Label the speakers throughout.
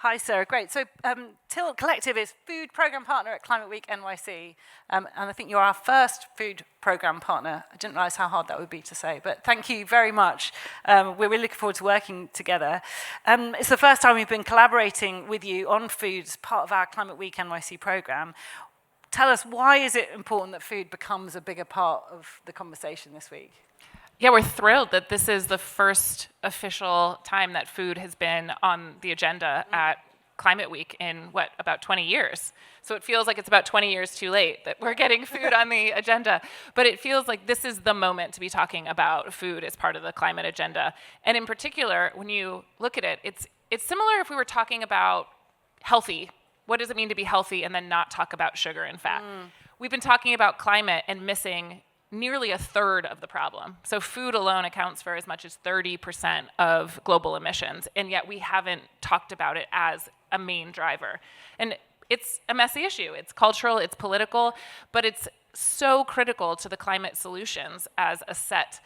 Speaker 1: Hi, Sarah. Great. So Tilt Collective is food program partner at Climate Week NYC. And I think you're our first food program partner. I didn't realize how hard that would be to say, but thank you very much. We're really looking forward to working together. It's the first time we've been collaborating with you on food as part of our Climate Week NYC program. Tell us, why is it important that food becomes a bigger part of the conversation this week?
Speaker 2: Yeah, we're thrilled that this is the first official time that food has been on the agenda at Climate Week in, about 20 years. So it feels like it's about 20 years too late that we're getting food on the agenda. But it feels like this is the moment to be talking about food as part of the climate agenda. And in particular, when you look at it, it's similar if we were talking about healthy. What does it mean to be healthy and then not talk about sugar and fat? We've been talking about climate and missing nearly a third of the problem. So food alone accounts for as much as 30% of global emissions, and yet we haven't talked about it as a main driver. And it's a messy issue. It's cultural, it's political, but it's so critical to the climate solutions as a set.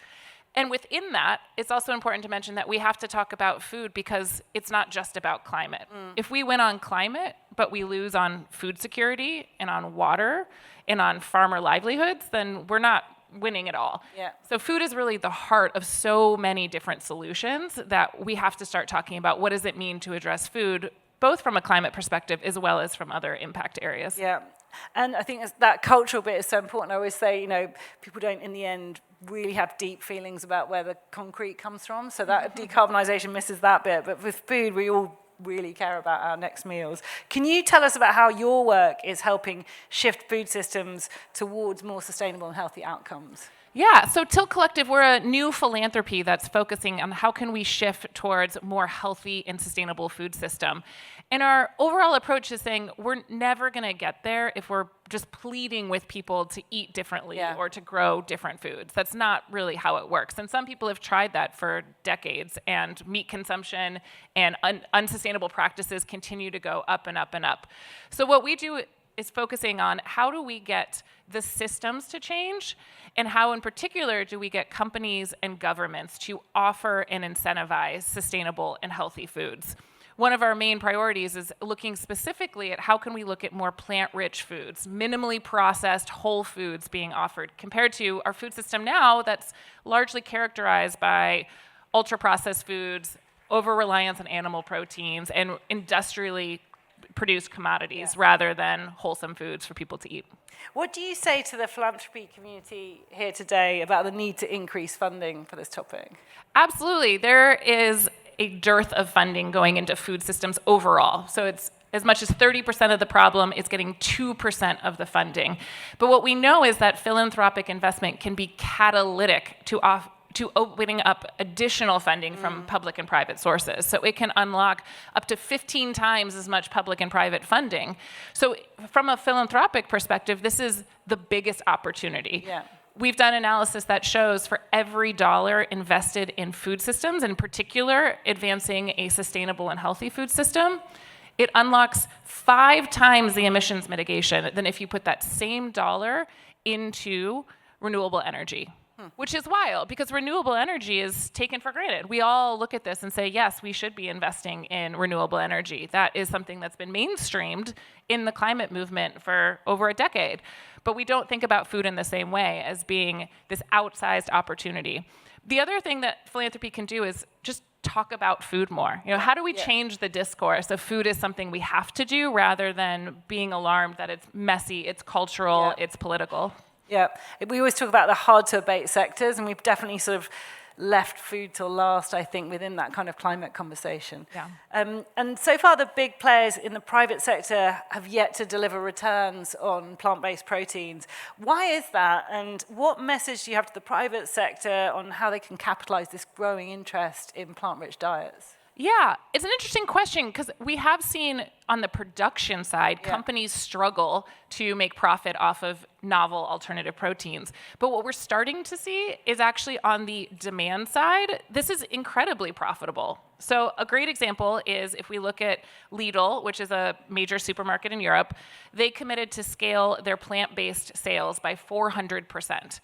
Speaker 2: And within that, it's also important to mention that we have to talk about food because it's not just about climate. If we win on climate, but we lose on food security and on water and on farmer livelihoods, then we're not winning at all.
Speaker 1: Yeah.
Speaker 2: So food is really the heart of so many different solutions that we have to start talking about what does it mean to address food, both from a climate perspective as well as from other impact areas.
Speaker 1: Yeah. And I think that cultural bit is so important. I always say, people don't, in the end, really have deep feelings about where the concrete comes from. So that decarbonisation misses that bit. But with food, we all really care about our next meals. Can you tell us about how your work is helping shift food systems towards more sustainable and healthy outcomes?
Speaker 2: Yeah, so Tilt Collective, we're a new philanthropy that's focusing on how can we shift towards a more healthy and sustainable food system. And our overall approach is saying we're never going to get there if we're just pleading with people to eat differently or to grow different foods. That's not really how it works. And some people have tried that for decades, and meat consumption and unsustainable practices continue to go up and up and up. So what we do is focusing on how do we get the systems to change, and how in particular do we get companies and governments to offer and incentivize sustainable and healthy foods. One of our main priorities is looking specifically at how can we look at more plant-rich foods, minimally processed whole foods being offered, compared to our food system now that's largely characterized by ultra-processed foods, over-reliance on animal proteins, and industrially produced commodities rather than wholesome foods for people to eat.
Speaker 1: What do you say to the philanthropy community here today about the need to increase funding for this topic?
Speaker 2: Absolutely. There is a dearth of funding going into food systems overall. So it's as much as 30% of the problem is getting 2% of the funding. But what we know is that philanthropic investment can be catalytic to opening up additional funding from public and private sources. So it can unlock up to 15 times as much public and private funding. So from a philanthropic perspective, this is the biggest opportunity.
Speaker 1: Yeah.
Speaker 2: We've done analysis that shows for every dollar invested in food systems, in particular advancing a sustainable and healthy food system, it unlocks 5 times the emissions mitigation than if you put that same dollar into renewable energy. Which is wild, because renewable energy is taken for granted. We all look at this and say, yes, we should be investing in renewable energy. That is something that's been mainstreamed in the climate movement for over a decade. But we don't think about food in the same way, as being this outsized opportunity. The other thing that philanthropy can do is just talk about food more. How do we change the discourse of food is something we have to do, rather than being alarmed that it's messy, it's cultural, it's political?
Speaker 1: Yeah, we always talk about the hard-to-abate sectors, and we've definitely sort of left food till last, I think, within that kind of climate conversation.
Speaker 2: Yeah.
Speaker 1: And so far, the big players in the private sector have yet to deliver returns on plant-based proteins. Why is that, and what message do you have to the private sector on how they can capitalize this growing interest in plant-rich diets?
Speaker 2: Yeah, it's an interesting question, because we have seen on the production side companies struggle to make profit off of novel alternative proteins. But what we're starting to see is actually on the demand side, this is incredibly profitable. So a great example is if we look at Lidl, which is a major supermarket in Europe, they committed to scale their plant-based sales by 400%.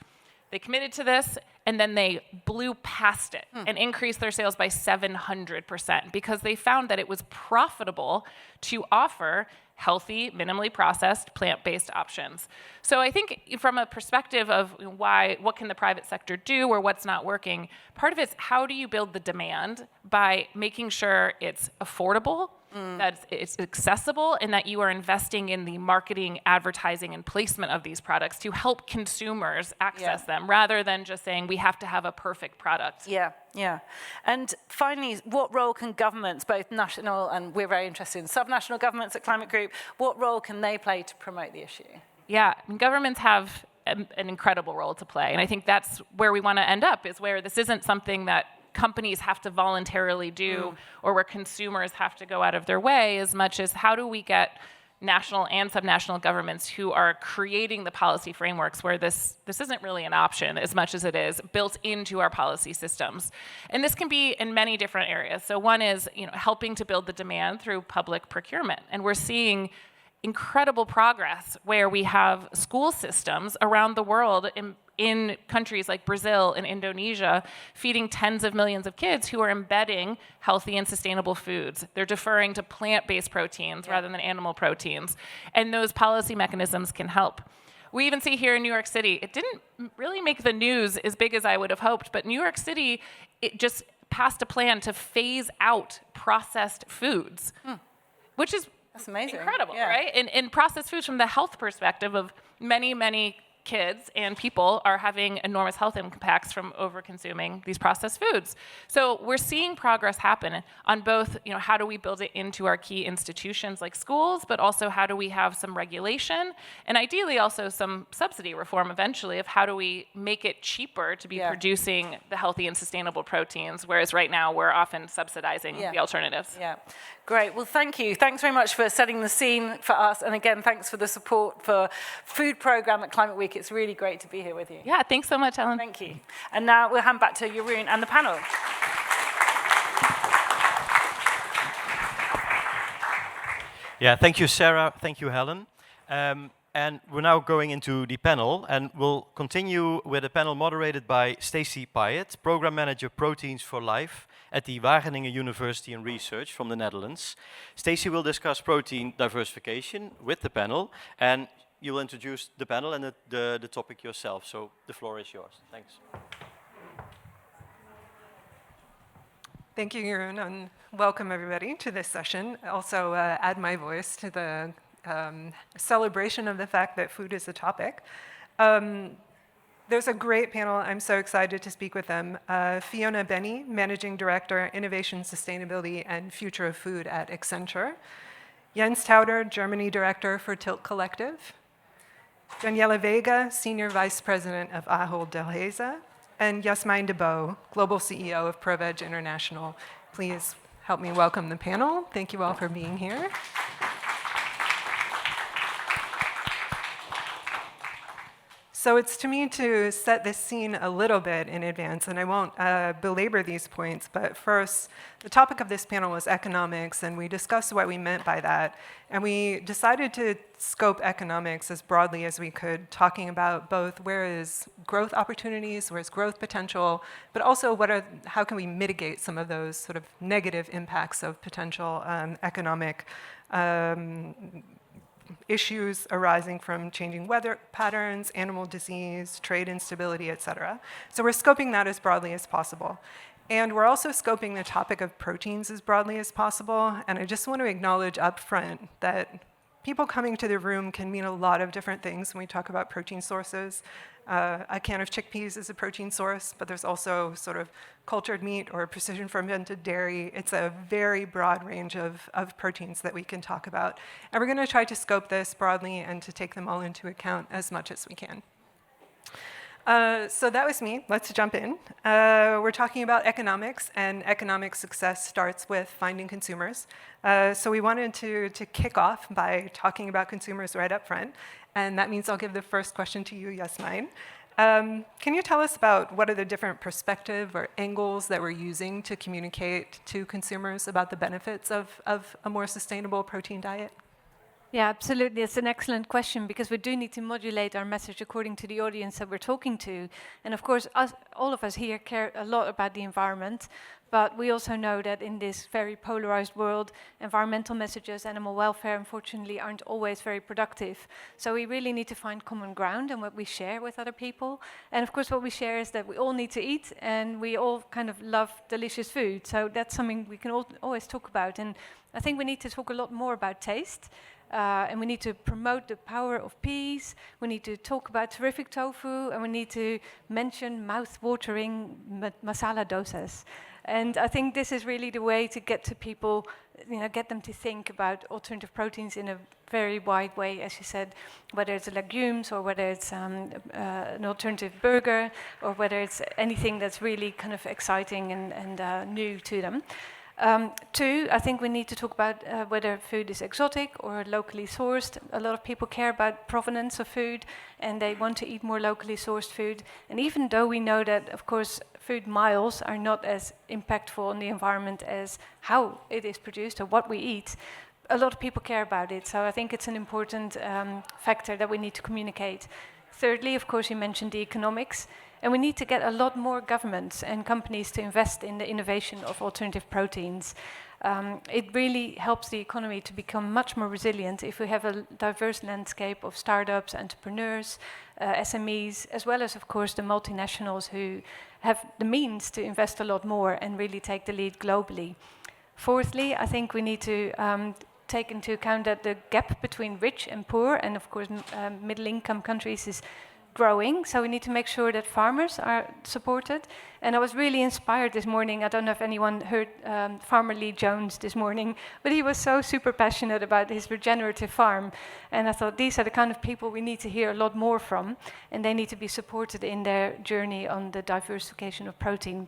Speaker 2: They committed to this, and then they blew past it and increased their sales by 700% because they found that it was profitable to offer healthy, minimally processed, plant-based options. So I think from a perspective of what can the private sector do or what's not working, part of it's how do you build the demand by making sure it's affordable, that it's accessible, and that you are investing in the marketing, advertising, and placement of these products to help consumers access them, rather than just saying we have to have a perfect product.
Speaker 1: Yeah. And finally, what role can governments, both national and we're very interested in subnational governments at Climate Group, what role can they play to promote the issue?
Speaker 2: Yeah, governments have an incredible role to play, and I think that's where we want to end up, is where this isn't something that companies have to voluntarily do or where consumers have to go out of their way, as much as how do we get national and subnational governments who are creating the policy frameworks where this isn't really an option as much as it is built into our policy systems. And this can be in many different areas. So one is, helping to build the demand through public procurement. And we're seeing incredible progress where we have school systems around the world in countries like Brazil and Indonesia, feeding tens of millions of kids who are embedding healthy and sustainable foods. They're deferring to plant-based proteins rather than animal proteins. And those policy mechanisms can help. We even see here in New York City, it didn't really make the news as big as I would have hoped, but New York City, it just passed a plan to phase out processed foods, which is
Speaker 1: That's amazing.
Speaker 2: Incredible, right? And processed foods from the health perspective of many kids and people are having enormous health impacts from over-consuming these processed foods. So we're seeing progress happen on both, how do we build it into our key institutions like schools, but also how do we have some regulation, and ideally also some subsidy reform eventually of how do we make it cheaper to be producing the healthy and sustainable proteins, whereas right now we're often subsidizing the alternatives.
Speaker 1: Yeah. Great. Well, thank you. Thanks very much for setting the scene for us. And again, thanks for the support for Food Programme at Climate Week. It's really great to be here with you.
Speaker 2: Yeah, thanks so much, Ellen.
Speaker 1: Thank you. And now we'll hand back to Jeroen and the panel.
Speaker 3: Yeah, thank you, Sarah. Thank you, Helen. And we're now going into the panel, and we'll continue with a panel moderated by Stacey Pyatt, Program Manager Proteins for Life at the Wageningen University and Research from the Netherlands. Stacey will discuss protein diversification with the panel, and you'll introduce the panel and the topic yourself. So the floor is yours. Thanks.
Speaker 4: Thank you, Jeroen, and welcome everybody to this session. Also add my voice to the celebration of the fact that food is a topic. There's a great panel. I'm so excited to speak with them. Fiona Benny, Managing Director, Innovation, Sustainability, and Future of Food at Accenture. Jens Tauder, Germany Director for Tilt Collective. Daniela Vega, Senior Vice President of Ahold Delhaize. And Yasmine DeBow, Global CEO of ProVeg International. Please help me welcome the panel. Thank you all for being here. So it's to me to set this scene a little bit in advance, and I won't belabor these points, but first, the topic of this panel was economics, and we discussed what we meant by that. And we decided to scope economics as broadly as we could, talking about both where is growth opportunities, where is growth potential, but also how can we mitigate some of those sort of negative impacts of potential economic issues arising from changing weather patterns, animal disease, trade instability, et cetera. So we're scoping that as broadly as possible. And we're also scoping the topic of proteins as broadly as possible. And I just want to acknowledge up front that people coming to the room can mean a lot of different things when we talk about protein sources. A can of chickpeas is a protein source, but there's also sort of cultured meat or precision fermented dairy. It's a very broad range of proteins that we can talk about. And we're going to try to scope this broadly and to take them all into account as much as we can. So that was me. Let's jump in. We're talking about economics, and economic success starts with finding consumers. So we wanted to kick off by talking about consumers right up front. And that means I'll give the first question to you, Yasmine. Can you tell us about what are the different perspective or angles that we're using to communicate to consumers about the benefits of a more sustainable protein diet?
Speaker 5: Yeah, absolutely. It's an excellent question because we do need to modulate our message according to the audience that we're talking to. And of course, all of us here care a lot about the environment, but we also know that in this very polarized world, environmental messages, animal welfare, unfortunately, aren't always very productive. So we really need to find common ground in what we share with other people. And of course, what we share is that we all need to eat and we all kind of love delicious food. So that's something we can always talk about. And I think we need to talk a lot more about taste. And we need to promote the power of peas. We need to talk about terrific tofu, and we need to mention mouth-watering masala dosas. And I think this is really the way to get to people, get them to think about alternative proteins in a very wide way, as you said, whether it's legumes or whether it's an alternative burger or whether it's anything that's really kind of exciting and new to them. Two, I think we need to talk about whether food is exotic or locally sourced. A lot of people care about provenance of food and they want to eat more locally sourced food. And even though we know that, of course, food miles are not as impactful on the environment as how it is produced or what we eat, a lot of people care about it. So I think it's an important factor that we need to communicate. Thirdly, of course, you mentioned the economics. And we need to get a lot more governments and companies to invest in the innovation of alternative proteins. It really helps the economy to become much more resilient if we have a diverse landscape of startups, entrepreneurs, SMEs, as well as, of course, the multinationals who have the means to invest a lot more and really take the lead globally. Fourthly, I think we need to take into account that the gap between rich and poor, and of course middle-income countries, is growing, so we need to make sure that farmers are supported. And I was really inspired this morning. I don't know if anyone heard Farmer Lee Jones this morning, but he was so super passionate about his regenerative farm. And I thought these are the kind of people we need to hear a lot more from, and they need to be supported in their journey on the diversification of protein.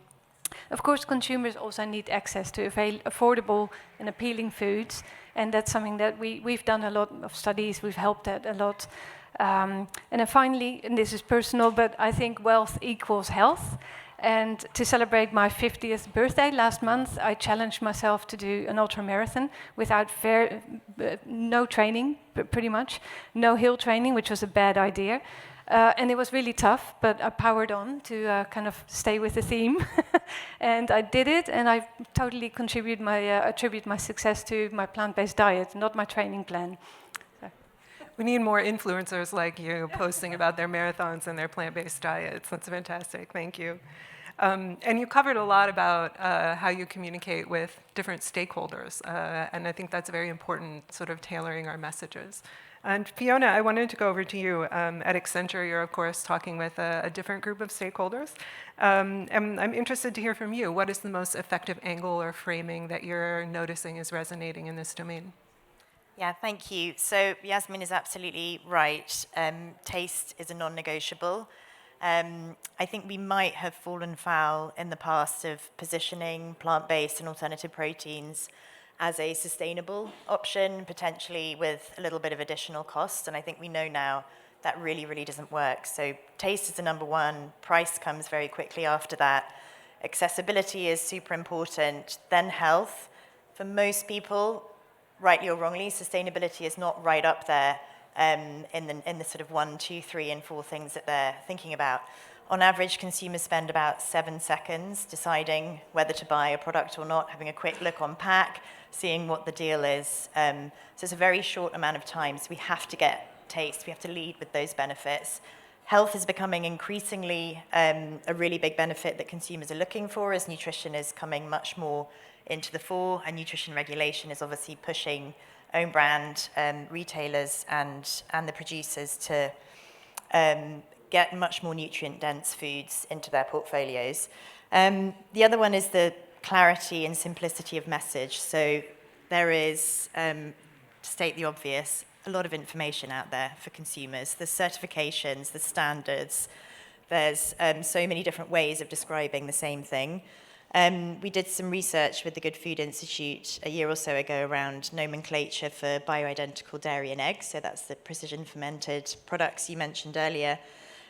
Speaker 5: Of course, consumers also need access to affordable and appealing foods, and that's something that we've done a lot of studies, we've helped at a lot. And then finally, and this is personal, but I think wealth equals health. And to celebrate my 50th birthday last month, I challenged myself to do an ultramarathon without no training, pretty much. No hill training, which was a bad idea. And it was really tough, but I powered on to kind of stay with the theme. And I did it, and I totally attribute my success to my plant-based diet, not my training plan.
Speaker 4: We need more influencers like you posting about their marathons and their plant-based diets. That's fantastic. Thank you. And you covered a lot about how you communicate with different stakeholders. And I think that's very important, sort of tailoring our messages. And Fiona, I wanted to go over to you. At Accenture, you're, of course, talking with a different group of stakeholders. And I'm interested to hear from you. What is the most effective angle or framing that you're noticing is resonating in this domain?
Speaker 6: Yeah, thank you. So Yasmin is absolutely right. Taste is a non-negotiable. I think we might have fallen foul in the past of positioning plant-based and alternative proteins as a sustainable option, potentially with a little bit of additional cost. And I think we know now that really, really doesn't work. So taste is the number one. Price comes very quickly after that. Accessibility is super important. Then health. For most people, rightly or wrongly, sustainability is not right up there in the sort of 1, 2, 3, and 4 things that they're thinking about. On average, consumers spend about 7 seconds deciding whether to buy a product or not, having a quick look on pack, seeing what the deal is. So it's a very short amount of time, so we have to get taste, we have to lead with those benefits. Health is becoming increasingly a really big benefit that consumers are looking for as nutrition is coming much more into the fore, and nutrition regulation is obviously pushing own brand retailers and the producers to get much more nutrient-dense foods into their portfolios. The other one is the clarity and simplicity of message. So there is, to state the obvious, a lot of information out there for consumers. There's certifications, there's standards, there's so many different ways of describing the same thing. We did some research with the Good Food Institute a year or so ago around nomenclature for bioidentical dairy and eggs, so that's the precision fermented products you mentioned earlier.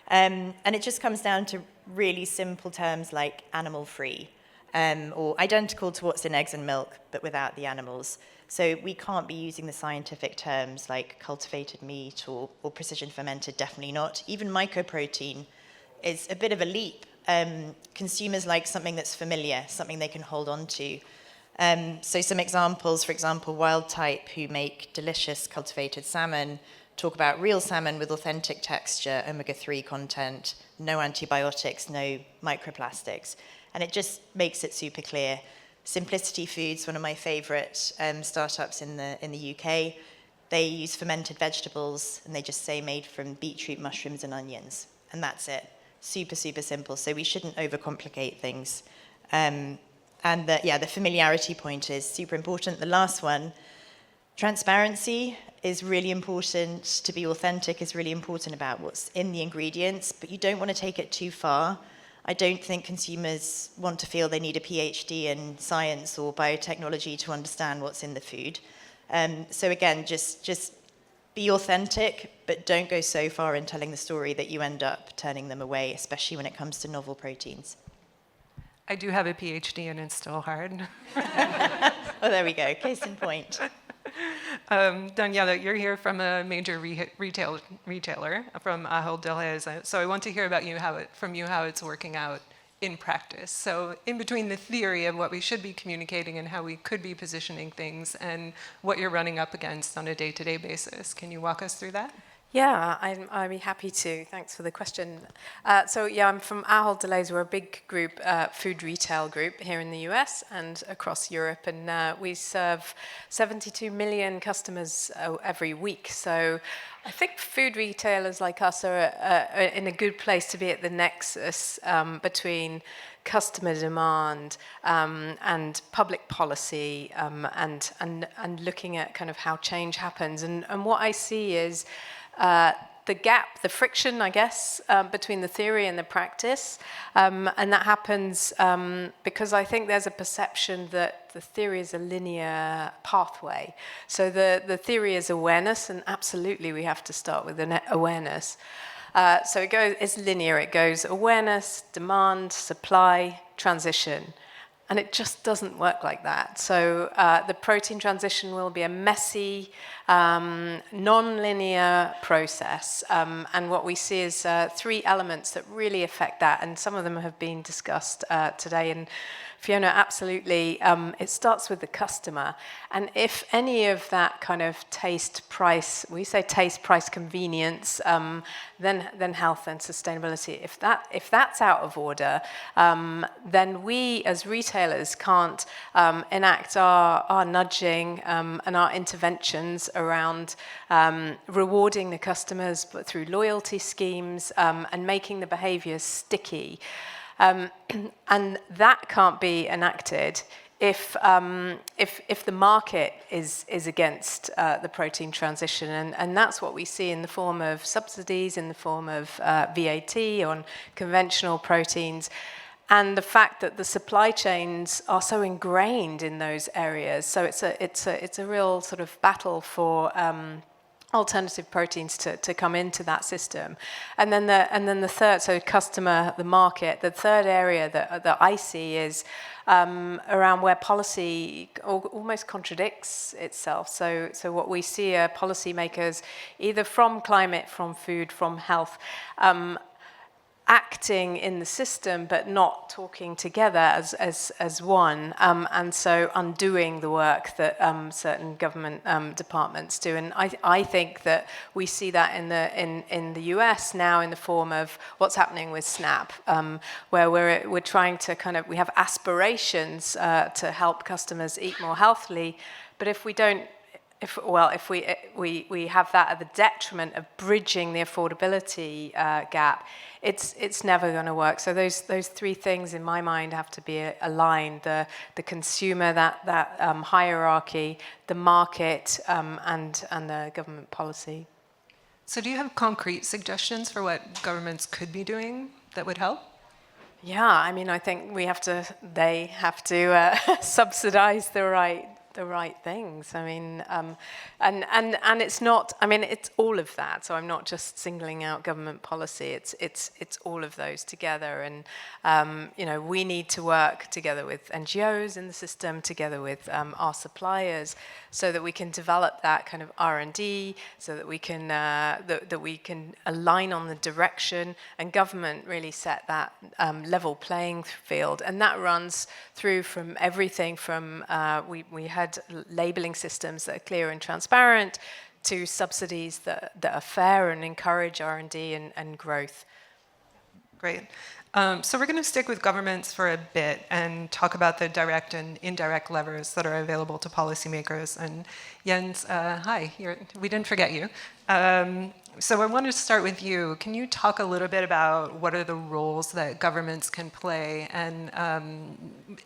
Speaker 6: And it just comes down to really simple terms like animal-free. or identical to what's in eggs and milk, but without the animals. So we can't be using the scientific terms like cultivated meat or precision fermented, definitely not. Even mycoprotein is a bit of a leap. Consumers like something that's familiar, something they can hold on to. So some examples, for example, Wild Type, who make delicious cultivated salmon, talk about real salmon with authentic texture, omega-3 content, no antibiotics, no microplastics. And it just makes it super clear. Simplicity Foods, one of my favorite startups in the UK, they use fermented vegetables, and they just say made from beetroot, mushrooms, and onions. And that's it. Super, super simple. So we shouldn't overcomplicate things. And the familiarity point is super important. The last one, transparency is really important. To be authentic is really important about what's in the ingredients, but you don't want to take it too far. I don't think consumers want to feel they need a PhD in science or biotechnology to understand what's in the food. So again, just be authentic, but don't go so far in telling the story that you end up turning them away, especially when it comes to novel proteins.
Speaker 4: I do have a PhD and it's still hard.
Speaker 6: Oh, there we go. Case in point.
Speaker 4: Daniela, you're here from a major retailer, from Ahold Delhaize. So I want to hear about how it's working out in practice. So in between the theory of what we should be communicating and how we could be positioning things and what you're running up against on a day-to-day basis, can you walk us through that?
Speaker 7: Yeah, I'd be happy to. Thanks for the question. I'm from Ahold Delhaize. We're a big group, food retail group here in the US and across Europe, and we serve 72 million customers every week. So I think food retailers like us are in a good place to be at the nexus between customer demand and public policy and looking at kind of how change happens. And what I see is the gap, the friction, I guess, between the theory and the practice. And that happens because I think there's a perception that the theory is a linear pathway. So the theory is awareness, and absolutely we have to start with awareness. So it's linear. It goes awareness, demand, supply, transition. And it just doesn't work like that. So the protein transition will be a messy, non-linear process. And what we see is three elements that really affect that. And some of them have been discussed today. And Fiona, absolutely. It starts with the customer. And if any of that kind of taste, price, we say taste, price, convenience, then health and sustainability. If that's out of order, then we as retailers can't enact our nudging and our interventions around rewarding the customers but through loyalty schemes and making the behaviors sticky. And that can't be enacted if the market is against the protein transition, and that's what we see in the form of subsidies, in the form of VAT on conventional proteins, and the fact that the supply chains are so ingrained in those areas. So it's a real sort of battle for alternative proteins to come into that system. And then the third, so customer, the market, the third area that I see is around where policy almost contradicts itself. So what we see are policymakers, either from climate, from food, from health, acting in the system but not talking together as one, and so undoing the work that certain government departments do. And I think that we see that in the US now in the form of what's happening with SNAP, where we're trying to we have aspirations to help customers eat more healthily, but if we don't. If we have that at the detriment of bridging the affordability gap, it's never going to work. So those three things in my mind have to be aligned: the consumer, that hierarchy, the market, and the government policy.
Speaker 4: So do you have concrete suggestions for what governments could be doing that would help?
Speaker 7: Yeah, I mean, I think they have to subsidize the right the right things. I mean, and it's not. I mean, it's all of that. So I'm not just singling out government policy. It's all of those together. And you know, we need to work together with NGOs in the system, together with our suppliers, so that we can develop that kind of R&D, so that we can that we can align on the direction, and government really set that level playing field, and that runs through from everything from we had labeling systems that are clear and transparent, to subsidies that are fair and encourage R&D and growth.
Speaker 4: Great. So we're going to stick with governments for a bit and talk about the direct and indirect levers that are available to policymakers. And Jens, hi, we didn't forget you. So I wanted to start with you. Can you talk a little bit about what are the roles that governments can play, and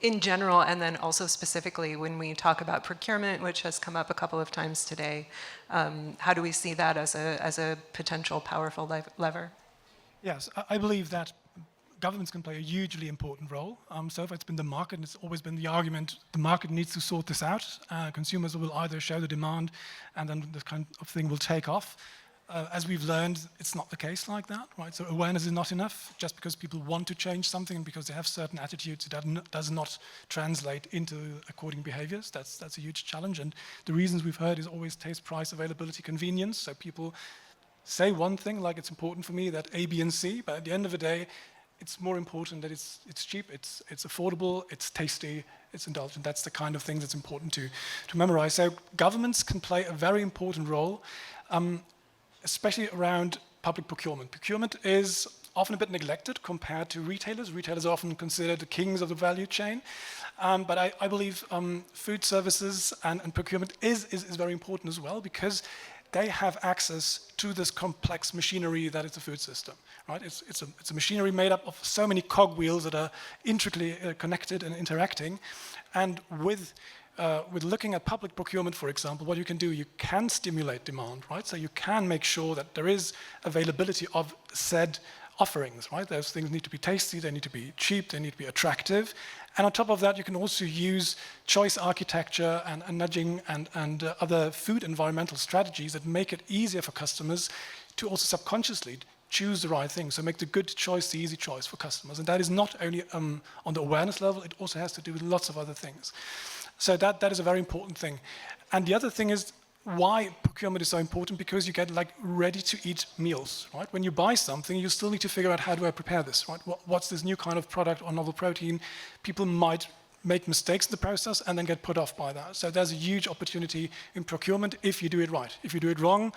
Speaker 4: in general, and then also specifically when we talk about procurement, which has come up a couple of times today, how do we see that as a potential powerful lever?
Speaker 8: Yes, I believe that governments can play a hugely important role. So far it's been the market, and it's always been the argument, the market needs to sort this out. Consumers will either show the demand, and then this kind of thing will take off. As we've learned, it's not the case like that, right? So awareness is not enough. Just because people want to change something and because they have certain attitudes, that does not translate into according behaviors. That's a huge challenge. And the reasons we've heard is always taste, price, availability, convenience. So people say one thing, like it's important for me that A, B, and C, but at the end of the day, it's more important that it's cheap, it's affordable, it's tasty, it's indulgent. That's the kind of thing that's important to memorize. So governments can play a very important role, especially around public procurement. Procurement is often a bit neglected compared to retailers. Retailers are often considered the kings of the value chain. But I believe food services and procurement is very important as well, because they have access to this complex machinery that is the food system, right? It's a machinery made up of so many cogwheels that are intricately connected and interacting. And with looking at public procurement, for example, what you can do, you can stimulate demand, right? So you can make sure that there is availability of said offerings, right? Those things need to be tasty, they need to be cheap, they need to be attractive. And on top of that, you can also use choice architecture and nudging and other food environmental strategies that make it easier for customers to also subconsciously choose the right thing. So make the good choice the easy choice for customers. And that is not only on the awareness level, it also has to do with lots of other things. So that is a very important thing. And the other thing is why procurement is so important, because you get like ready-to-eat meals, right? When you buy something, you still need to figure out, how do I prepare this, right? What's this new kind of product or novel protein? People might make mistakes in the process and then get put off by that. So there's a huge opportunity in procurement if you do it right. If you do it wrong,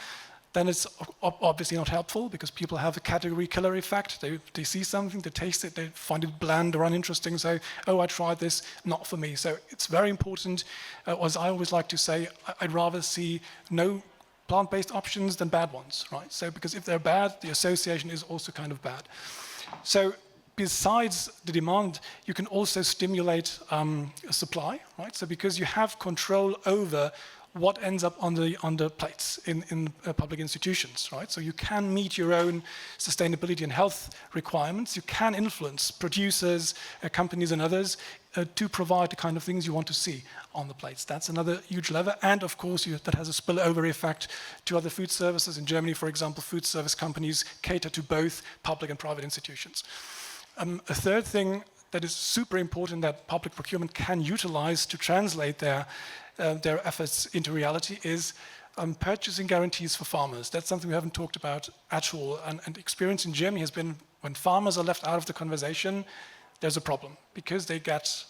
Speaker 8: then it's obviously not helpful, because people have a category killer effect. They see something, they taste it, they find it bland or uninteresting, so, oh, I tried this, not for me. So it's very important, as I always like to say, I'd rather see no plant-based options than bad ones, right? So because if they're bad, the association is also kind of bad. So besides the demand, you can also stimulate supply, right? So because you have control over what ends up on the plates in public institutions, right? So you can meet your own sustainability and health requirements. You can influence producers, companies and others to provide the kind of things you want to see on the plates. That's another huge lever. And of course, that has a spillover effect to other food services. In Germany, for example, food service companies cater to both public and private institutions. A third thing that is super important that public procurement can utilize to translate their efforts into reality is purchasing guarantees for farmers. That's something we haven't talked about at all. And experience in Germany has been, when farmers are left out of the conversation, there's a problem, because they get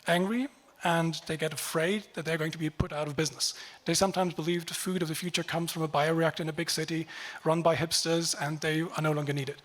Speaker 8: angry and they get afraid that they're going to be put out of business. They sometimes believe the food of the future comes from a bioreactor in a big city run by hipsters, and they are no longer needed.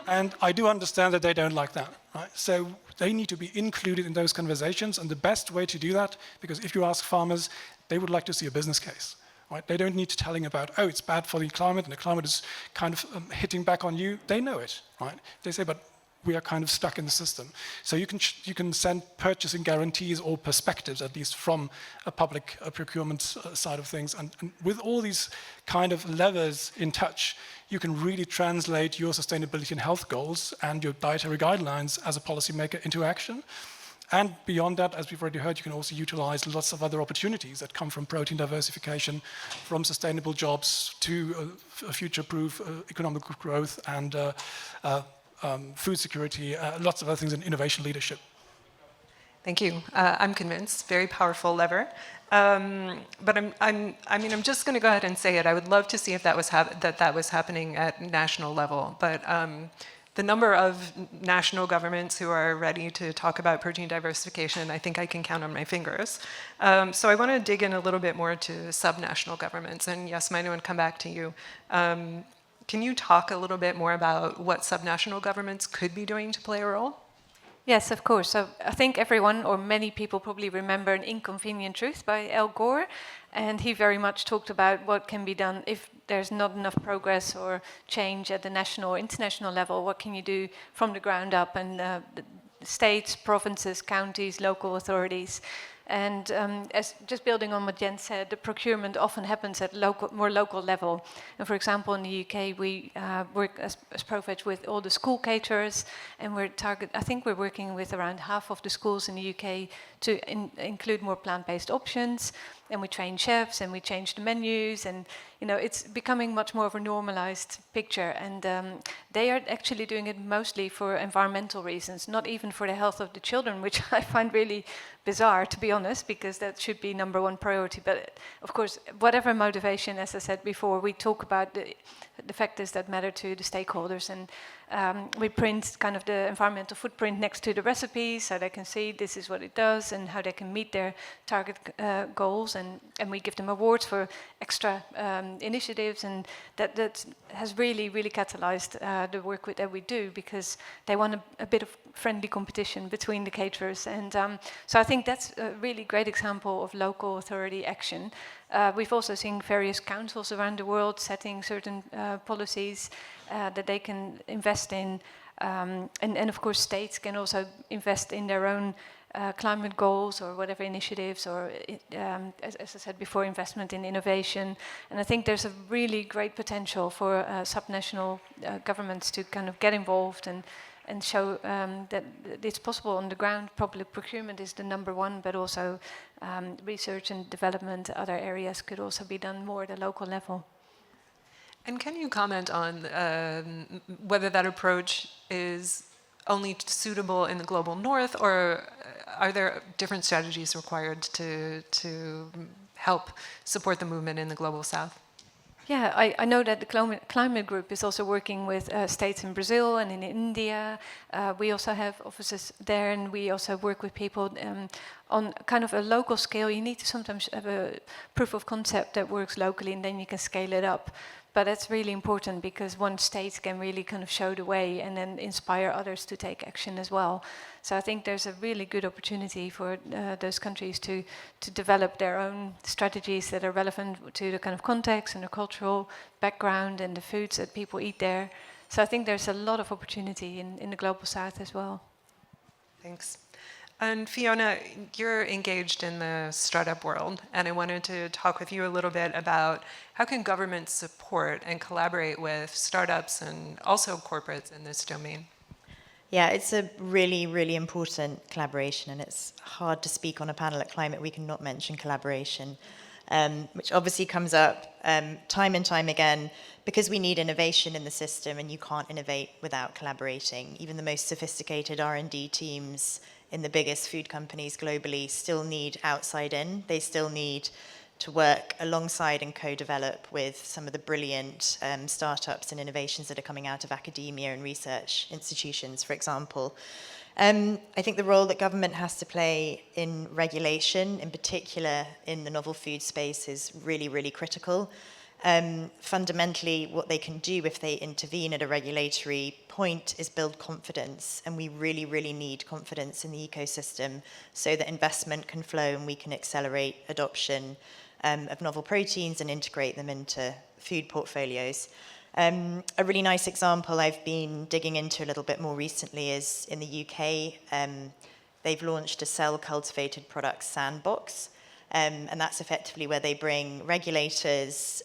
Speaker 8: And I do understand that they don't like that, right? So they need to be included in those conversations, and the best way to do that, because if you ask farmers, they would like to see a business case, right? They don't need telling about, oh, it's bad for the climate, and the climate is kind of hitting back on you. They know it, right? They say, but we are kind of stuck in the system. So you can send purchasing guarantees or perspectives, at least from a public procurement side of things. And with all these kind of levers in touch, you can really translate your sustainability and health goals and your dietary guidelines as a policymaker into action. And beyond that, as we've already heard, you can also utilize lots of other opportunities that come from protein diversification, from sustainable jobs to a future-proof economic growth and food security, lots of other things in innovation leadership.
Speaker 4: Thank you. I'm convinced. Very powerful lever. But I'm just going to go ahead and say it. I would love to see if that was happening at national level. But the number of national governments who are ready to talk about protein diversification, I think I can count on my fingers. So I want to dig in a little bit more to subnational governments. And yes, I want to come back to you. Can you talk a little bit more about what subnational governments could be doing to play a role?
Speaker 5: Yes, of course. So I think everyone, or many people, probably remember An Inconvenient Truth by Al Gore. And he very much talked about what can be done if there's not enough progress or change at the national or international level. What can you do from the ground up? And the states, provinces, counties, local authorities. And as just building on what Jens said, the procurement often happens at more local level. And for example, in the UK, we work as Proveg with all the school caterers, and I think we're working with around half of the schools in the UK to include more plant-based options. And we train chefs, and we change the menus, and it's becoming much more of a normalized picture. And they are actually doing it mostly for environmental reasons, not even for the health of the children, which I find really bizarre, to be honest, because that should be number one priority. But of course, whatever motivation, as I said before, we talk about the factors that matter to the stakeholders, and we print kind of the environmental footprint next to the recipes so they can see this is what it does and how they can meet their target goals, and we give them awards for extra initiatives, and that has really catalyzed the work that we do, because they want a bit of friendly competition between the caterers. And so I think that's a really great example of local authority action. We've also seen various councils around the world setting certain policies that they can invest in. And of course, states can also invest in their own climate goals or whatever initiatives, or as I said before, investment in innovation. And I think there's a really great potential for subnational governments to kind of get involved and show that it's possible on the ground. Public procurement is the number one, but also research and development, other areas could also be done more at a local level.
Speaker 4: And can you comment on whether that approach is only suitable in the global north, or are there different strategies required to help support the movement in the global south?
Speaker 5: Yeah, I know that the climate group is also working with states in Brazil and in India. We also have offices there, and we also work with people on kind of a local scale. You need to sometimes have a proof of concept that works locally, and then you can scale it up. But that's really important, because one state can really kind of show the way and then inspire others to take action as well. So I think there's a really good opportunity for those countries to develop their own strategies that are relevant to the kind of context and the cultural background and the foods that people eat there. So I think there's a lot of opportunity in the global south as well.
Speaker 4: Thanks. And Fiona, you're engaged in the startup world, and I wanted to talk with you a little bit about how can governments support and collaborate with startups and also corporates in this domain?
Speaker 6: Yeah, it's a really important collaboration, and it's hard to speak on a panel at Climate Week and not mention collaboration, which obviously comes up time and time again, because we need innovation in the system, and you can't innovate without collaborating. Even the most sophisticated R&D teams in the biggest food companies globally still need outside in. They still need to work alongside and co-develop with some of the brilliant startups and innovations that are coming out of academia and research institutions, for example. I think the role that government has to play in regulation, in particular in the novel food space, is really critical. Fundamentally, what they can do if they intervene at a regulatory point is build confidence, and we really need confidence in the ecosystem so that investment can flow and we can accelerate adoption of novel proteins and integrate them into food portfolios. A really nice example I've been digging into a little bit more recently is in the UK. They've launched a cell-cultivated products sandbox, and that's effectively where they bring regulators,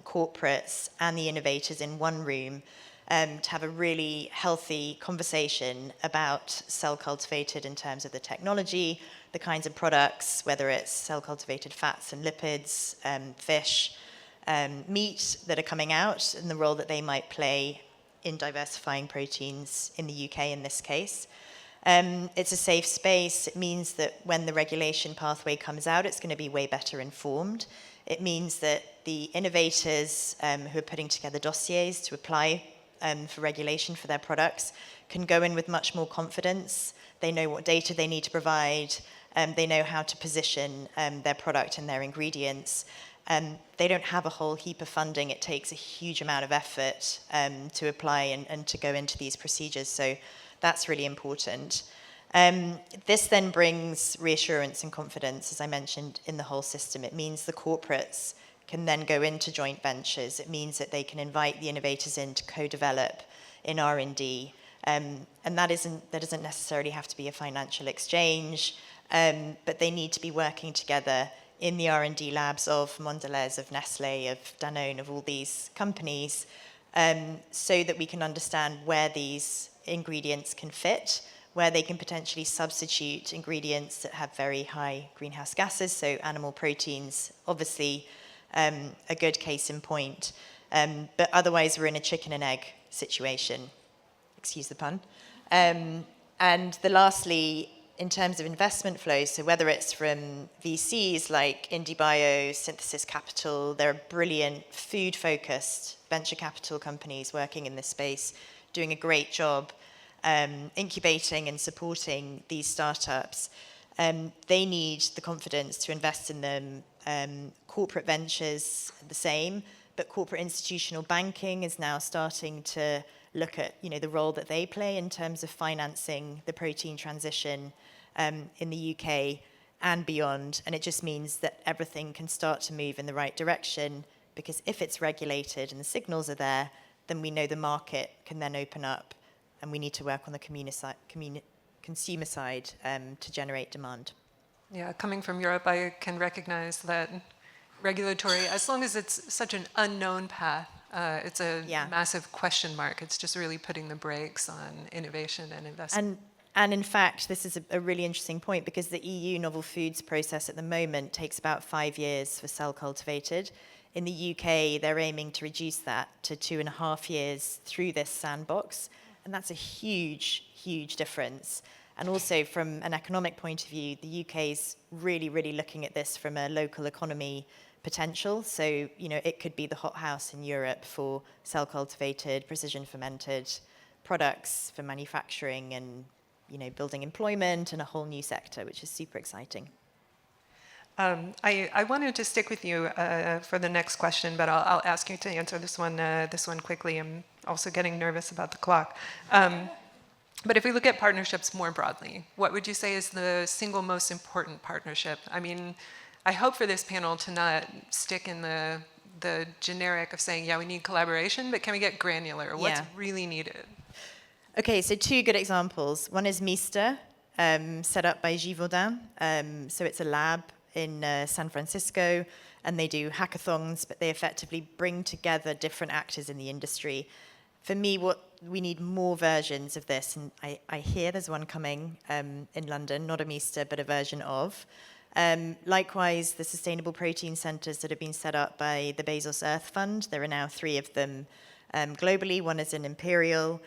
Speaker 6: corporates, and the innovators in one room to have a really healthy conversation about cell-cultivated in terms of the technology, the kinds of products, whether it's cell-cultivated fats and lipids, fish, meat that are coming out, and the role that they might play in diversifying proteins in the UK in this case. It's a safe space. It means that when the regulation pathway comes out, it's going to be way better informed. It means that the innovators who are putting together dossiers to apply for regulation for their products can go in with much more confidence. They know what data they need to provide. They know how to position their product and their ingredients. They don't have a whole heap of funding. It takes a huge amount of effort to apply and to go into these procedures. So that's really important. This then brings reassurance and confidence, as I mentioned, in the whole system. It means the corporates can then go into joint ventures. It means that they can invite the innovators in to co-develop in R&D. And that doesn't necessarily have to be a financial exchange, but they need to be working together in the R&D labs of Mondelez, of Nestlé, of Danone, of all these companies, so that we can understand where these ingredients can fit, where they can potentially substitute ingredients that have very high greenhouse gases, so animal proteins, obviously a good case in point. But otherwise, we're in a chicken and egg situation. Excuse the pun. And lastly, in terms of investment flows, so whether it's from VCs like IndieBio, Synthesis Capital, there are brilliant food-focused venture capital companies working in this space, doing a great job incubating and supporting these startups. They need the confidence to invest in them. Corporate ventures, the same, but corporate institutional banking is now starting to look at the role that they play in terms of financing the protein transition in the UK and beyond. And it just means that everything can start to move in the right direction, because if it's regulated and the signals are there, then we know the market can then open up, and we need to work on the consumer side to generate demand.
Speaker 4: Yeah, coming from Europe, I can recognize that regulatory, as long as it's such an unknown path, it's a massive question mark. It's just really putting the brakes on innovation and investment.
Speaker 6: And in fact, this is a really interesting point, because the EU novel foods process at the moment takes about 5 years for cell cultivated. In the UK, they're aiming to reduce that to 2.5 years through this sandbox. And that's a huge, huge difference. And also from an economic point of view, the UK's really, really looking at this from a local economy potential. So, it could be the hothouse in Europe for cell-cultivated, precision-fermented products for manufacturing and, building employment and a whole new sector, which is super exciting.
Speaker 4: I wanted to stick with you for the next question, but I'll ask you to answer this one quickly. I'm also getting nervous about the clock. But if we look at partnerships more broadly, what would you say is the single most important partnership? I mean, I hope for this panel to not stick in the generic of saying, yeah, we need collaboration, but can we get granular? What's really needed?
Speaker 6: Okay, so 2 good examples. One is MISTA, set up by Givaudan. So it's a lab in San Francisco, and they do hackathons, but they effectively bring together different actors in the industry. For me, we need more versions of this, and I hear there's one coming in London, not a MISTA, but a version of. Likewise, the sustainable protein centres that have been set up by the Bezos Earth Fund, there are now 3 of them globally. One is in Imperial.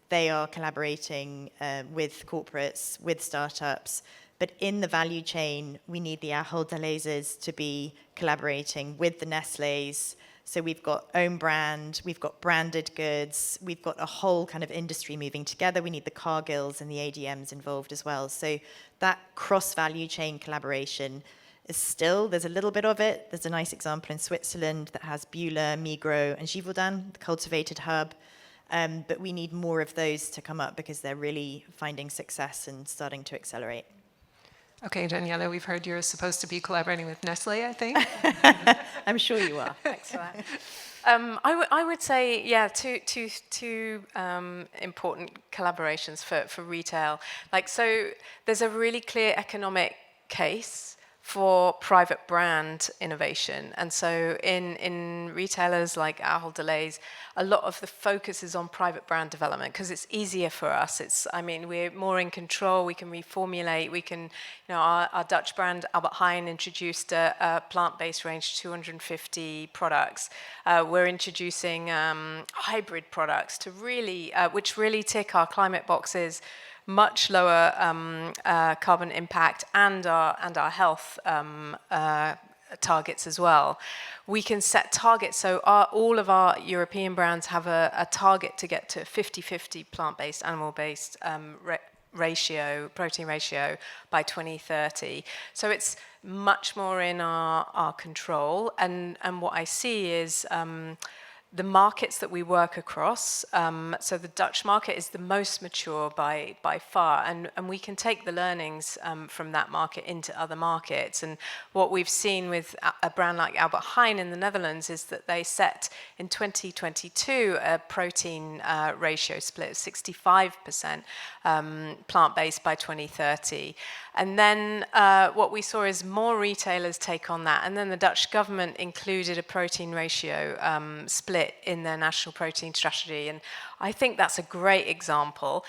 Speaker 6: They are collaborating with corporates, with startups. But in the value chain, we need the Ahold Delhaize's to be collaborating with the Nestlés. So we've got own brand, we've got branded goods, we've got a whole kind of industry moving together. We need the Cargills and the ADMs involved as well. So that cross-value chain collaboration is still, there's a little bit of it. There's a nice example in Switzerland that has Bühler, Migros, and Givaudan, the cultivated hub. But we need more of those to come up, because they're really finding success and starting to accelerate.
Speaker 4: Okay, Daniela, we've heard you're supposed to be collaborating with Nestlé, I think.
Speaker 6: I'm sure you are.
Speaker 7: Thanks for that. I would say, two important collaborations for retail. So there's a really clear economic case for private brand innovation. And so in retailers like Ahold Delhaize, a lot of the focus is on private brand development because it's easier for us. We're more in control, we can reformulate, we can, our Dutch brand Albert Heijn introduced a plant-based range, 250 products. We're introducing hybrid products to really, which really tick our climate boxes, much lower carbon impact and our health targets as well. We can set targets, so all of our European brands have a target to get to 50-50 plant-based, animal-based protein ratio by 2030. So it's much more in our control, and what I see is the markets that we work across, so the Dutch market is the most mature by far, and we can take the learnings from that market into other markets. And what we've seen with a brand like Albert Heijn in the Netherlands is that they set in 2022 a protein ratio split of 65% plant-based by 2030. And then what we saw is more retailers take on that, and then the Dutch government included a protein ratio split in their national protein strategy, and I think that's a great example.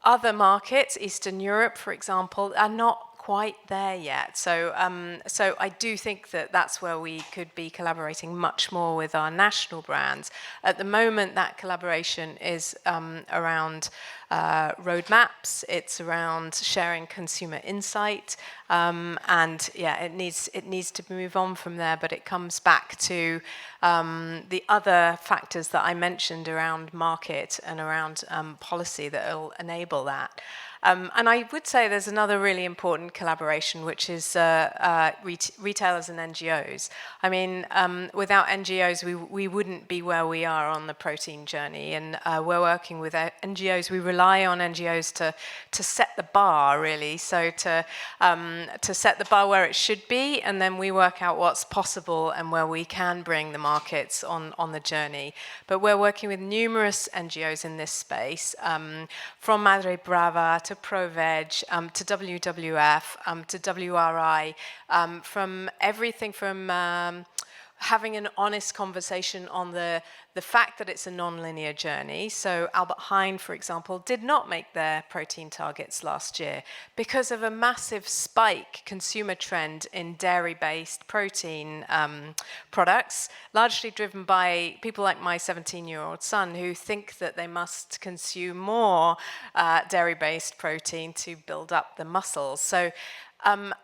Speaker 7: Other markets, Eastern Europe, for example, are not quite there yet. So I do think that that's where we could be collaborating much more with our national brands. At the moment, that collaboration is around roadmaps, it's around sharing consumer insight, and yeah, it needs to move on from there, but it comes back to the other factors that I mentioned around market and around policy that will enable that. And I would say there's another really important collaboration, which is retailers and NGOs. I mean, without NGOs, we wouldn't be where we are on the protein journey. And we're working with NGOs. We rely on NGOs to set the bar, really. So to set the bar where it should be, and then we work out what's possible and where we can bring the markets on the journey. But we're working with numerous NGOs in this space, from Madre Brava to ProVeg, to WWF, to WRI, from everything from having an honest conversation on the fact that it's a non-linear journey. So Albert Heijn, for example, did not make their protein targets last year because of a massive spike consumer trend in dairy-based protein products, largely driven by people like my 17-year-old son who think that they must consume more dairy-based protein to build up the muscles. So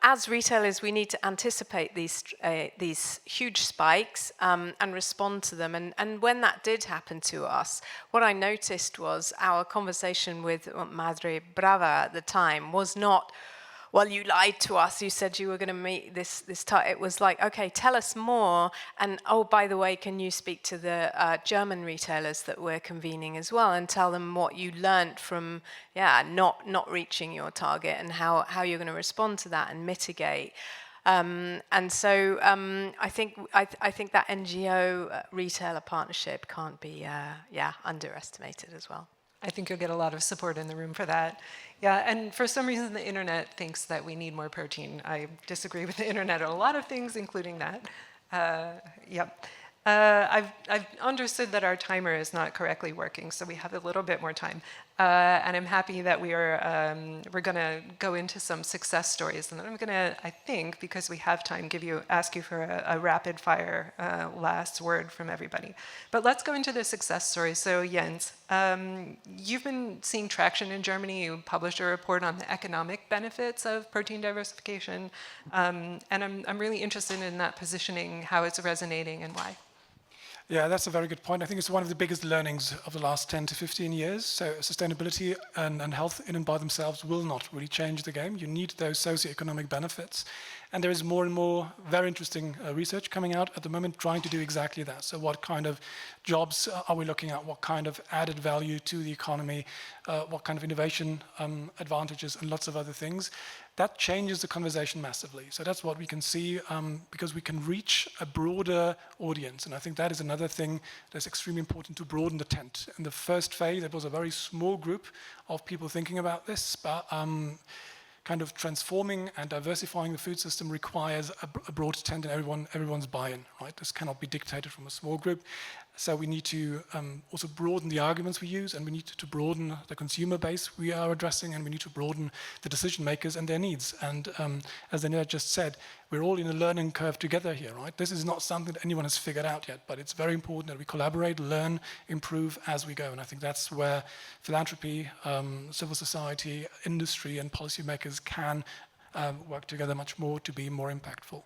Speaker 7: as retailers, we need to anticipate these huge spikes and respond to them. And when that did happen to us, what I noticed was our conversation with Madre Brava at the time was not, well, you lied to us, you said you were going to meet this target. It was like, okay, tell us more. And oh, by the way, can you speak to the German retailers that we're convening as well and tell them what you learned from, not reaching your target and how you're going to respond to that and mitigate. And so I think that NGO retailer partnership can't be underestimated as well.
Speaker 4: I think you'll get a lot of support in the room for that. Yeah, and for some reason the internet thinks that we need more protein. I disagree with the internet on a lot of things, including that. Yep. I've understood that our timer is not correctly working, so we have a little bit more time. And I'm happy that we're going to go into some success stories, and then I'm going to, I think, because we have time, ask you for a rapid fire last word from everybody. But let's go into the success stories. So Jens, you've been seeing traction in Germany. You published a report on the economic benefits of protein diversification, and I'm really interested in that positioning, how it's resonating and why.
Speaker 8: Yeah, that's a very good point. I think it's one of the biggest learnings of the last 10 to 15 years. So sustainability and health in and by themselves will not really change the game. You need those socioeconomic benefits. And there is more and more very interesting research coming out at the moment trying to do exactly that. So what kind of jobs are we looking at? What kind of added value to the economy? What kind of innovation advantages and lots of other things? That changes the conversation massively. So that's what we can see because we can reach a broader audience. And I think that is another thing that's extremely important, to broaden the tent. In the first phase, it was a very small group of people thinking about this, but kind of transforming and diversifying the food system requires a broad tent and everyone's buy-in, right? This cannot be dictated from a small group. So we need to also broaden the arguments we use, and we need to broaden the consumer base we are addressing, and we need to broaden the decision makers and their needs. And as Daniela just said, we're all in a learning curve together here, right? This is not something that anyone has figured out yet, but it's very important that we collaborate, learn, improve as we go. And I think that's where philanthropy, civil society, industry, and policymakers can work together much more to be more impactful.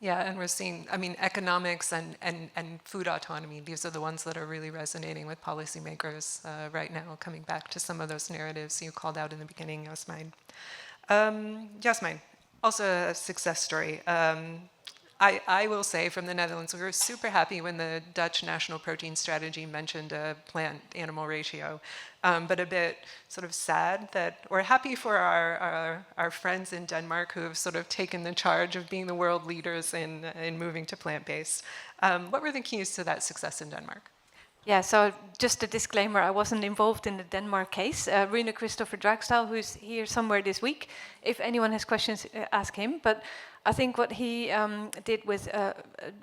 Speaker 4: Yeah, and we're seeing, I mean, economics and food autonomy, these are the ones that are really resonating with policymakers right now, coming back to some of those narratives you called out in the beginning, Yasmijn. Yasmijn, also a success story. I will say from the Netherlands, we were super happy when the Dutch national protein strategy mentioned a plant-animal ratio, but a bit sort of sad that we're happy for our friends in Denmark who have sort of taken the charge of being the world leaders in moving to plant-based. What were the keys to that success in Denmark?
Speaker 5: Yeah, so just a disclaimer, I wasn't involved in the Denmark case. Rune Christopher Dragsdahl, who's here somewhere this week, if anyone has questions, ask him. But I think what he did with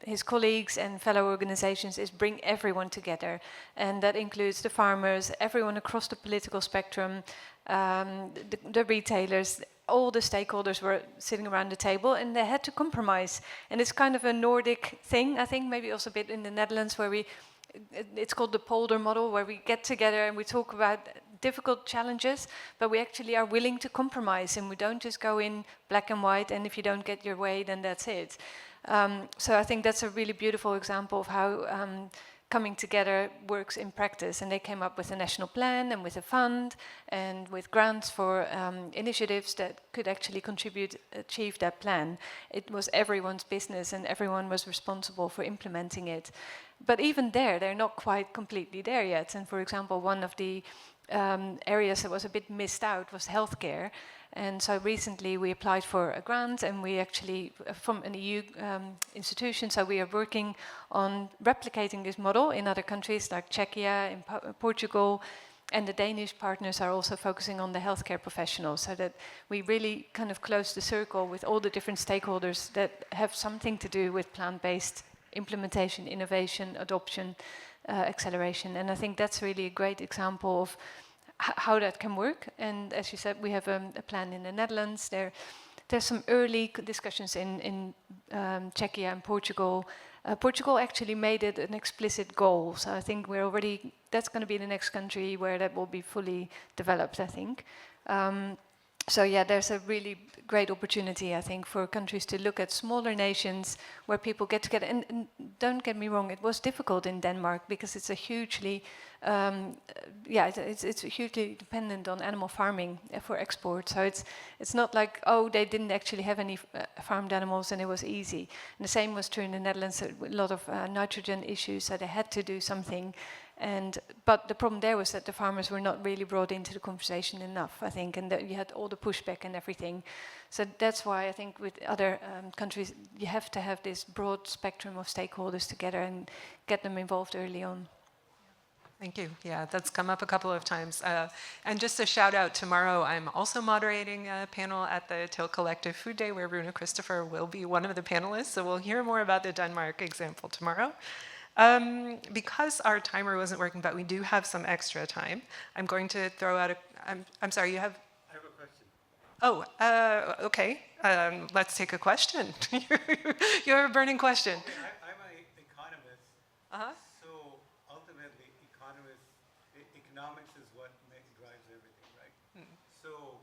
Speaker 5: his colleagues and fellow organizations is bring everyone together. And that includes the farmers, everyone across the political spectrum, the retailers. All the stakeholders were sitting around the table and they had to compromise. And it's kind of a Nordic thing, I think, maybe also a bit in the Netherlands, where it's called the polder model, where we get together and we talk about difficult challenges, but we actually are willing to compromise and we don't just go in black and white, and if you don't get your way, then that's it. So I think that's a really beautiful example of how coming together works in practice. And they came up with a national plan and with a fund and with grants for initiatives that could actually achieve that plan. It was everyone's business and everyone was responsible for implementing it. But even there, they're not quite completely there yet. And for example, one of the areas that was a bit missed out was healthcare. And so recently we applied for a grant, and we actually, from an EU institution, so we are working on replicating this model in other countries like Czechia, in Portugal, and the Danish partners are also focusing on the healthcare professionals, so that we really kind of close the circle with all the different stakeholders that have something to do with plant-based implementation, innovation, adoption, acceleration. And I think that's really a great example of how that can work. And as you said, we have a plan in the Netherlands. There's some early discussions in Czechia and Portugal. Portugal actually made it an explicit goal. So I think that's going to be the next country where that will be fully developed, I think. So yeah, there's a really great opportunity, I think, for countries to look at smaller nations where people get together. And don't get me wrong, it was difficult in Denmark because it's a hugely, it's hugely dependent on animal farming for export. So it's not like, oh, they didn't actually have any farmed animals and it was easy. And the same was true in the Netherlands, a lot of nitrogen issues, so they had to do something. But the problem there was that the farmers were not really brought into the conversation enough, I think, and that you had all the pushback and everything. So that's why I think with other countries, you have to have this broad spectrum of stakeholders together and get them involved early on.
Speaker 4: Thank you. Yeah, that's come up a couple of times. And just a shout out, tomorrow I'm also moderating a panel at the Till Collective Food Day where Rune Christopher will be one of the panelists. So we'll hear more about the Denmark example tomorrow. Because our timer wasn't working, but we do have some extra time, I'm going to throw out I'm sorry, you have?
Speaker 9: I have a question.
Speaker 4: Oh, okay. Let's take a question. You have a burning question.
Speaker 9: I'm an economist. So ultimately, economics is what drives everything, right? So,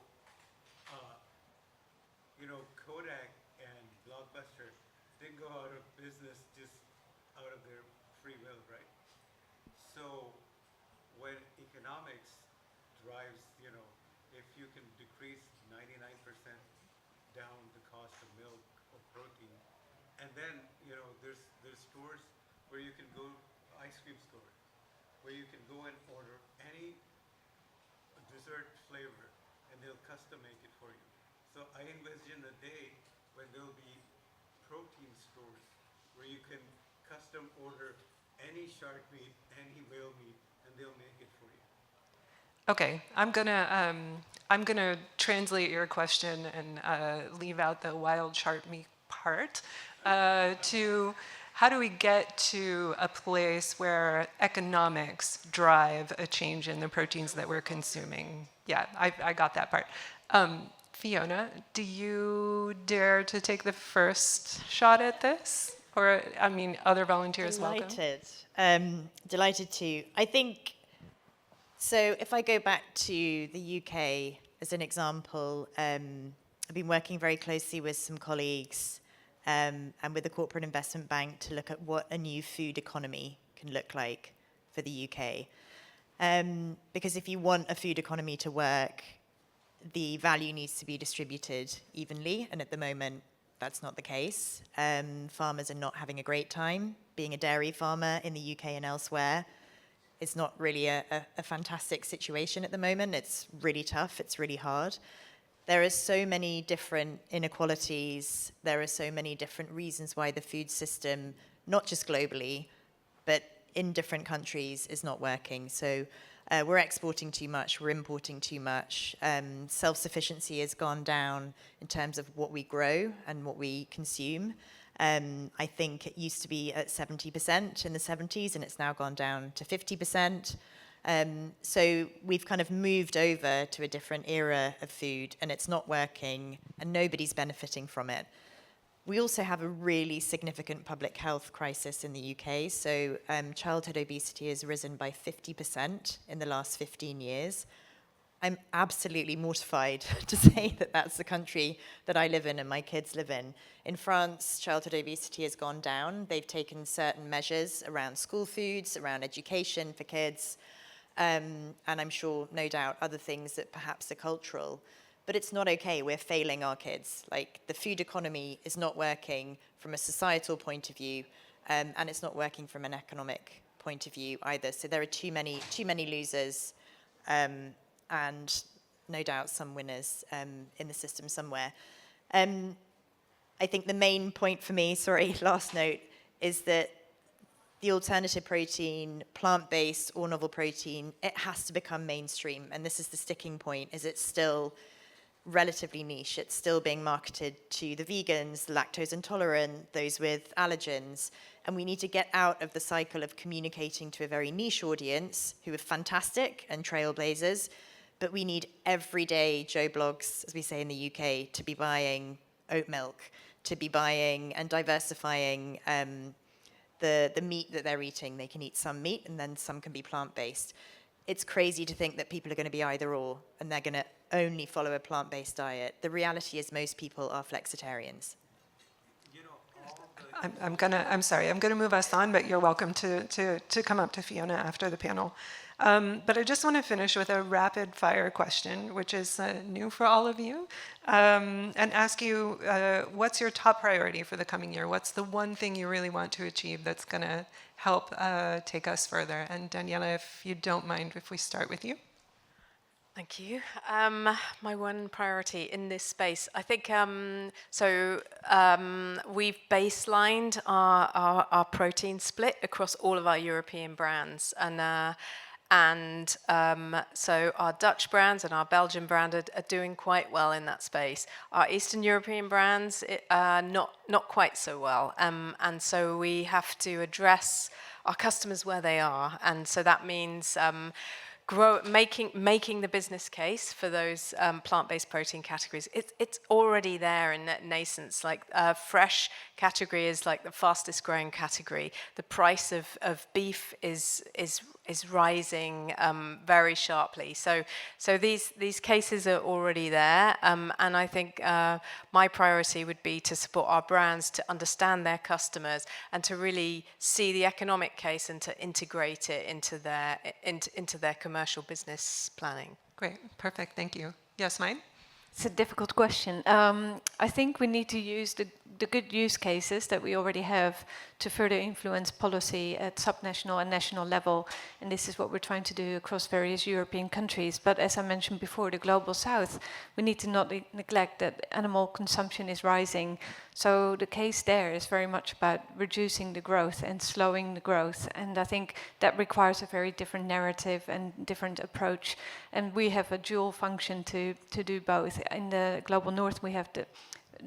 Speaker 9: Kodak and Blockbuster didn't go out of business just out of their free will, right? So when economics drives, if you can decrease 99% down the cost of milk or protein, and then, there's stores where you can go, ice cream stores, where you can go and order any dessert flavor, and they'll custom make it for you. So I envision a day when there'll be protein stores where you can custom order any shark meat, any whale meat, and they'll make it for you.
Speaker 4: Okay, I'm gonna. I'm going to translate your question and leave out the wild chart me part to how do we get to a place where economics drive a change in the proteins that we're consuming? Yeah, I got that part. Fiona, do you dare to take the first shot at this? Or, I mean, other volunteers welcome.
Speaker 6: Delighted to. I think, so if I go back to the UK as an example, I've been working very closely with some colleagues and with the Corporate Investment Bank to look at what a new food economy can look like for the UK. Because if you want a food economy to work, the value needs to be distributed evenly, and at the moment, that's not the case. Farmers are not having a great time. Being a dairy farmer in the UK and elsewhere, it's not really a fantastic situation at the moment. It's really tough, it's really hard. There are so many different inequalities. There are so many different reasons why the food system, not just globally, but in different countries, is not working. So we're exporting too much, we're importing too much. Self-sufficiency has gone down in terms of what we grow and what we consume. I think it used to be at 70% in the 70s, and it's now gone down to 50%. So we've kind of moved over to a different era of food, and it's not working, and nobody's benefiting from it. We also have a really significant public health crisis in the UK. So childhood obesity has risen by 50% in the last 15 years. I'm absolutely mortified to say that that's the country that I live in and my kids live in. In France, childhood obesity has gone down. They've taken certain measures around school foods, around education for kids, and I'm sure, no doubt, other things that perhaps are cultural. But it's not okay. We're failing our kids. Like, the food economy is not working from a societal point of view, and it's not working from an economic point of view either. So there are too many losers, and no doubt some winners in the system somewhere. I think the main point for me, last note, is that the alternative protein, plant-based or novel protein, it has to become mainstream. And this is the sticking point, is it's still relatively niche. It's still being marketed to the vegans, the lactose intolerant, those with allergens. And we need to get out of the cycle of communicating to a very niche audience who are fantastic and trailblazers, but we need everyday Joe Blogs, as we say in the UK, to be buying oat milk, to be buying and diversifying the meat that they're eating. They can eat some meat and then some can be plant-based. It's crazy to think that people are going to be either or and they're going to only follow a plant-based diet. The reality is most people are flexitarians.
Speaker 4: I'm gonna move us on, but you're welcome to come up to Fiona after the panel. But I just want to finish with a rapid fire question, which is new for all of you, and ask you, what's your top priority for the coming year? What's the one thing you really want to achieve that's going to help take us further? And Daniela, if you don't mind, if we start with you.
Speaker 7: Thank you. My one priority in this space, I think, we've baselined our protein split across all of our European brands. So our Dutch brands and our Belgian brand are doing quite well in that space. Our Eastern European brands, not quite so well. And so we have to address our customers where they are. And so that means making the business case for those plant-based protein categories. It's already there in nascence. Like fresh category is like the fastest growing category. The price of beef is rising very sharply. So these cases are already there, and I think my priority would be to support our brands to understand their customers and to really see the economic case and to integrate it into their commercial business planning.
Speaker 4: Great, perfect, thank you. Yes, mine?
Speaker 5: It's a difficult question. I think we need to use the good use cases that we already have to further influence policy at subnational and national level. And this is what we're trying to do across various European countries. But as I mentioned before, the Global South, we need to not neglect that animal consumption is rising. So the case there is very much about reducing the growth and slowing the growth. And I think that requires a very different narrative and different approach. And we have a dual function to do both. In the Global North, we have the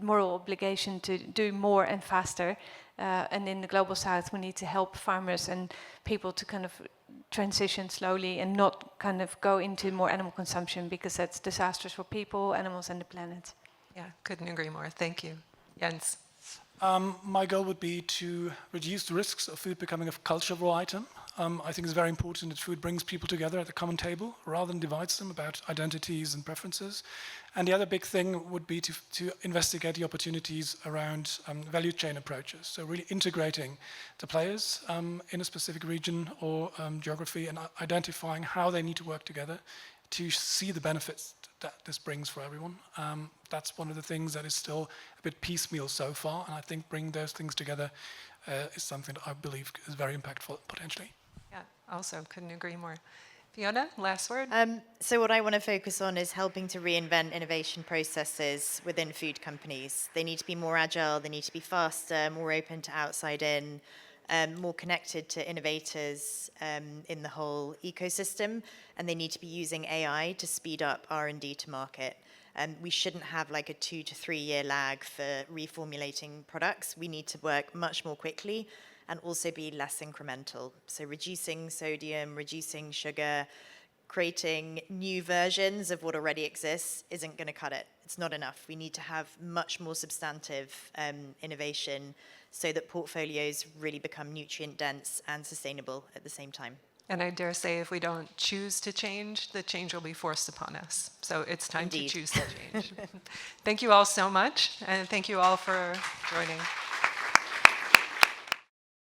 Speaker 5: moral obligation to do more and faster. And in the Global South, we need to help farmers and people to kind of transition slowly and not kind of go into more animal consumption, because that's disastrous for people, animals, and the planet.
Speaker 4: Yeah, couldn't agree more. Thank you. Jens.
Speaker 8: My goal would be to reduce the risks of food becoming a cultural item. I think it's very important that food brings people together at the common table rather than divides them about identities and preferences. And the other big thing would be to investigate the opportunities around value chain approaches. So really integrating the players in a specific region or geography and identifying how they need to work together to see the benefits that this brings for everyone. That's one of the things that is still a bit piecemeal so far, and I think bringing those things together is something that I believe is very impactful potentially.
Speaker 4: Yeah, also couldn't agree more. Fiona, last word?
Speaker 6: So what I want to focus on is helping to reinvent innovation processes within food companies. They need to be more agile, they need to be faster, more open to outside in, more connected to innovators in the whole ecosystem, and they need to be using AI to speed up R&D to market. We shouldn't have like a 2 to 3 year lag for reformulating products. We need to work much more quickly and also be less incremental. So reducing sodium, reducing sugar, creating new versions of what already exists isn't going to cut it. It's not enough. We need to have much more substantive innovation so that portfolios really become nutrient dense and sustainable at the same time.
Speaker 4: And I dare say if we don't choose to change, the change will be forced upon us. So it's time
Speaker 6: Indeed.
Speaker 4: to choose to change. Thank you all so much, and thank you all for joining.